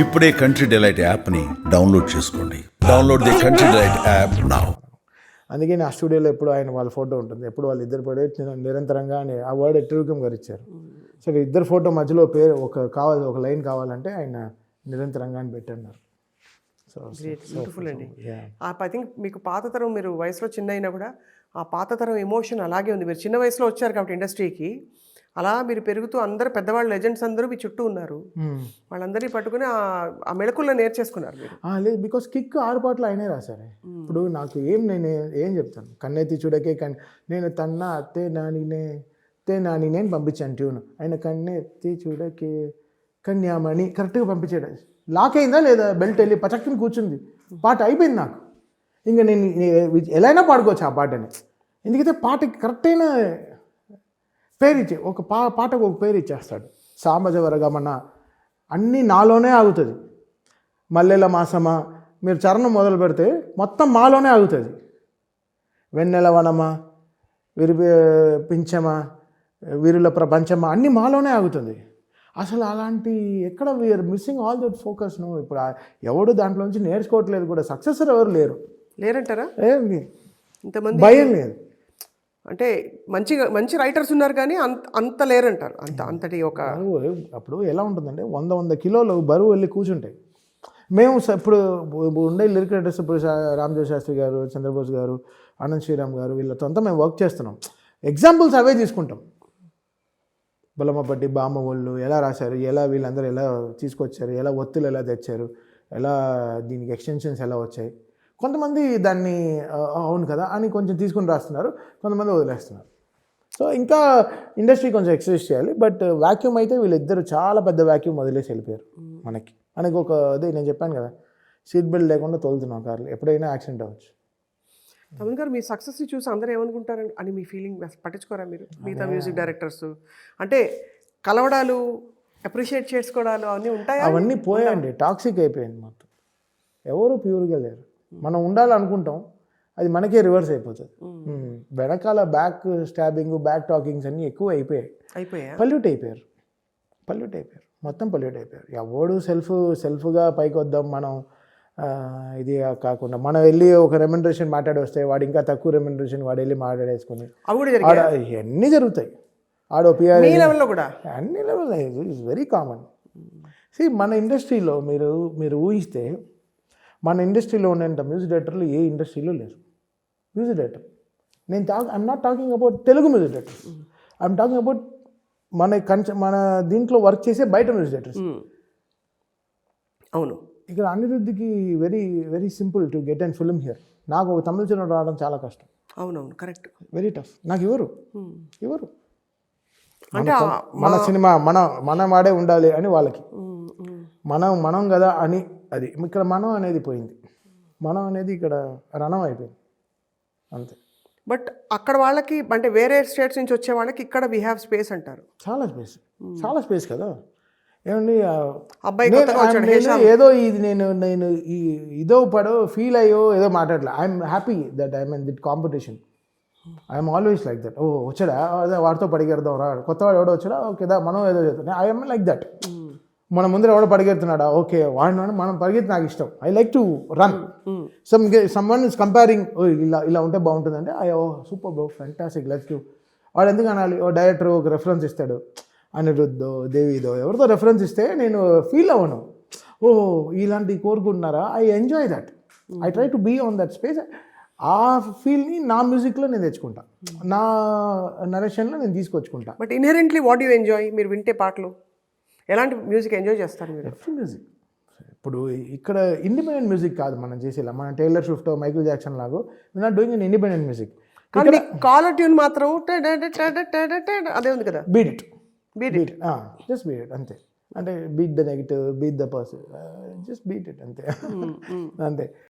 ఇప్పుడే country delight యాప్ని download చేసుకోండి. Download the country delight app now. అందుకే నా స్టూడియోలో ఎప్పుడు ఆయన వాళ్ళ ఫోటో ఉంటుంది, ఎప్పుడు వాళ్ళు ఇద్దరు పడే నిరంతరంగా ఆ వర్డ్ ఎట్టిరుకం గారు ఇచ్చారు. సరే ఇద్దరు ఫోటో మధ్యలో పేరు ఒక లైన్ కావాలంటే ఆయన నిరంతరంగా అని పెట్టన్నారు. బ్యూటిఫుల్ అండి. ఐ థింక్ మీకు పాత తరం, మీరు వయసులో చిన్న అయినా కూడా ఆ పాత తరం ఎమోషన్ అలాగే ఉంది. మీరు చిన్న వయసులో వచ్చారు కాబట్టి ఇండస్ట్రీకి, అలా మీరు పెరుగుతూ అందరూ పెద్దవాళ్ళు లెజెండ్స్ అందరూ మీ చుట్టూ ఉన్నారు. వాళ్ళందరినీ పట్టుకుని ఆ మెళకుల్లో నేర్చేసుకున్నారు మీరు. లేదు, బికాస్ కిక్ 6 పాటలు ఆయనే రాశారే. ఇప్పుడు నాకు నేను ఏం చెప్తాను, కన్నెత్తి చూడకే నేను తన్నా తే నానినే అని పంపించాను ట్యూన్. ఆయన కన్నెత్తి చూడకే కన్యామణి కరెక్ట్గా పంపించాడు. లాక్ అయిందా లేదా, బెల్ట్ వెళ్ళి పచక్కని కూర్చుంది, పాట అయిపోయింది నాకు. ఇంకా నేను ఎలా అయినా పాడుకోవచ్చు ఆ పాటని, ఎందుకంటే పాటకి కరెక్ట్ అయిన పేరు ఇచ్చే ఒక పాటకు ఒక పేరు ఇచ్చేస్తాడు. సామజవరగమన అన్నీ నాలోనే ఆగుతుంది. మల్లెల మాసమా మీరు చరణం మొదలు పెడితే మొత్తం మాలోనే ఆగుతుంది. వెన్నెల వనమా, పింఛమా, వీరుల ప్రపంచమా అన్నీ మాలోనే ఆగుతుంది. అసలు అలాంటి ఎక్కడ వీఆర్ మిస్సింగ్ ఆల్ దట్ ఫోకస్ను. ఇప్పుడు ఎవడు దాంట్లో నుంచి నేర్చుకోవట్లేదు కూడా, సక్సెసర్ ఎవరు లేరంటారా? ఇంతమంది భయం లేదు. అంటే మంచి రైటర్స్ ఉన్నారు కానీ అంత లేరంటారు. అంతటి ఒక అప్పుడు ఎలా ఉంటుందంటే 100 కిలోలు బరువు వెళ్ళి కూర్చుంటాయి. మేము ఇప్పుడు ఉండే లిరిక్ రైటర్స్, ఇప్పుడు రామజోగి శాస్త్రి గారు, చంద్రబోస్ గారు, ఆనంద్ శ్రీరామ్ గారు, వీళ్ళతో అంతా మేము వర్క్ చేస్తున్నాం. ఎగ్జాంపుల్స్ అవే తీసుకుంటాం. బొల్లమ్మపట్టి బామ్మ వాళ్ళు ఎలా రాశారు, ఎలా వీళ్ళందరూ ఎలా తీసుకొచ్చారు, ఎలా ఒత్తులు ఎలా తెచ్చారు, ఎలా దీనికి ఎక్స్టెన్షన్స్ ఎలా వచ్చాయి. కొంతమంది దాన్ని అవును కదా అని కొంచెం తీసుకుని రాస్తున్నారు, కొంతమంది వదిలేస్తున్నారు. సో ఇంకా ఇండస్ట్రీ కొంచెం ఎక్సర్సైజ్ చేయాలి. బట్ వాక్యూమ్ అయితే వీళ్ళిద్దరు చాలా పెద్ద వాక్యూమ్ వదిలేసి వెళ్ళిపోయారు. మనకి ఒక అదే నేను చెప్పాను కదా, సీట్ బెల్ట్ లేకుండా తోలుతున్నాం కార్లు, ఎప్పుడైనా యాక్సిడెంట్ అవ్వచ్చు. తమన్ గారు, మీ సక్సెస్ని చూసి అందరూ ఏమనుకుంటారని అని మీ ఫీలింగ్ పట్టించుకోరా మీరు? మిగతా మ్యూజిక్ డైరెక్టర్స్ అంటే కలవడాలు, అప్రిషియేట్ చేసుకోవడాలు అవన్నీ ఉంటాయా? అవన్నీ పోయాండి, టాక్సిక్ అయిపోయింది మొత్తం. ఎవరు ప్యూర్గా లేరు. మనం ఉండాలనుకుంటాం, అది మనకే రివర్స్ అయిపోతుంది. వెనకాల బ్యాక్ స్టాబింగ్, బ్యాక్ టాకింగ్స్ అన్నీ ఎక్కువ అయిపోయాయి. పల్యూట్ అయిపోయారు, మొత్తం పల్యూట్ అయిపోయారు. ఎవడు సెల్ఫ్గా పైకి వద్దాం మనం, ఇది కాకుండా మనం వెళ్ళి ఒక రెమ్యునరేషన్ మాట్లాడి వస్తే వాడు ఇంకా తక్కువ రెమ్యునరేషన్ వాడు వెళ్ళి మాట్లాడేసుకుని అన్నీ జరుగుతాయి. ఆడో పిఆర్ కూడా అన్ని లెవెల్ ఇట్స్ వెరీ కామన్. మన ఇండస్ట్రీలో మీరు ఊహిస్తే, మన ఇండస్ట్రీలో ఉన్నంత మ్యూజిక్ డైరెక్టర్లు ఏ ఇండస్ట్రీలో లేరు. Music director I'm not talking about Telugu music directors, I'm talking about మన దీంట్లో వర్క్ చేసే బయట మ్యూజిక్ డైరెక్టర్స్. అవును, ఇక్కడ అనిరుద్ధికి very very simple to get and film here. నాకు ఒక తమిళ సినిమా రావడం చాలా కష్టం. అవునవును, కరెక్ట్, వెరీ టఫ్. నాకు ఎవరు అంటే మన సినిమా మనం వాడే ఉండాలి అని వాళ్ళకి, మనం కదా అని. అది ఇక్కడ మనం అనేది పోయింది, మనం అనేది ఇక్కడ రణం అయిపోయింది అంతే. బట్ అక్కడ వాళ్ళకి అంటే వేరే స్టేట్స్ నుంచి వచ్చే వాళ్ళకి ఇక్కడ వీ హ్యావ్ స్పేస్ అంటారు. చాలా స్పేస్ కదా. ఏమండి అబ్బాయి ఏదో ఇది నేను ఇదో పడో ఫీల్ అయ్యో ఏదో మాట్లాడలే. I'm happy that I'm in the competition. I'm always like that. వచ్చాడా అదే వాడితో పడిగెడదాం రా, కొత్తవాడు ఎవడో వచ్చాడా, ఓకేదా మనం ఏదో చెప్తాం. I'm like that. మన ముందర ఎవడో పరిగెడుతున్నాడా, ఓకే వాడిని మనం పరిగెత్తి నాకు ఇష్టం. I like to run. Someone is comparing, ఇలా ఉంటే బాగుంటుందంటే super bro, fantastic, let's do. వాడు ఎందుకు అనాలి? డైరెక్టర్ ఒక రెఫరెన్స్ ఇస్తాడు, అనిరుద్ధో దేవిదో ఎవరితో రెఫరెన్స్ ఇస్తే నేను ఫీల్ అవ్వను, ఇలాంటివి కోరుకుంటున్నారా. I enjoy that. I try to be on that space. ఆ ఫీల్ని నా మ్యూజిక్లో నేను తెచ్చుకుంటా, నా నరేషన్లో నేను తీసుకొచ్చుకుంటా. But inherently what you enjoy? మీరు వింటే పాటలు ఎలాంటి మ్యూజిక్ ఎంజాయ్ చేస్తారు మీరు? Every music. ఇప్పుడు ఇక్కడ ఇండిపెండెంట్ మ్యూజిక్ కాదు మనం చేసేలా, మన టైలర్ స్విఫ్ట్, మైకిల్ జాక్సన్ లాగో we are not doing in independent music. Caller tune మాత్రం అదే ఉంది కదా, beat it just beat it అంతే. అంటే beat the negative, beat the person, just beat it అంతే.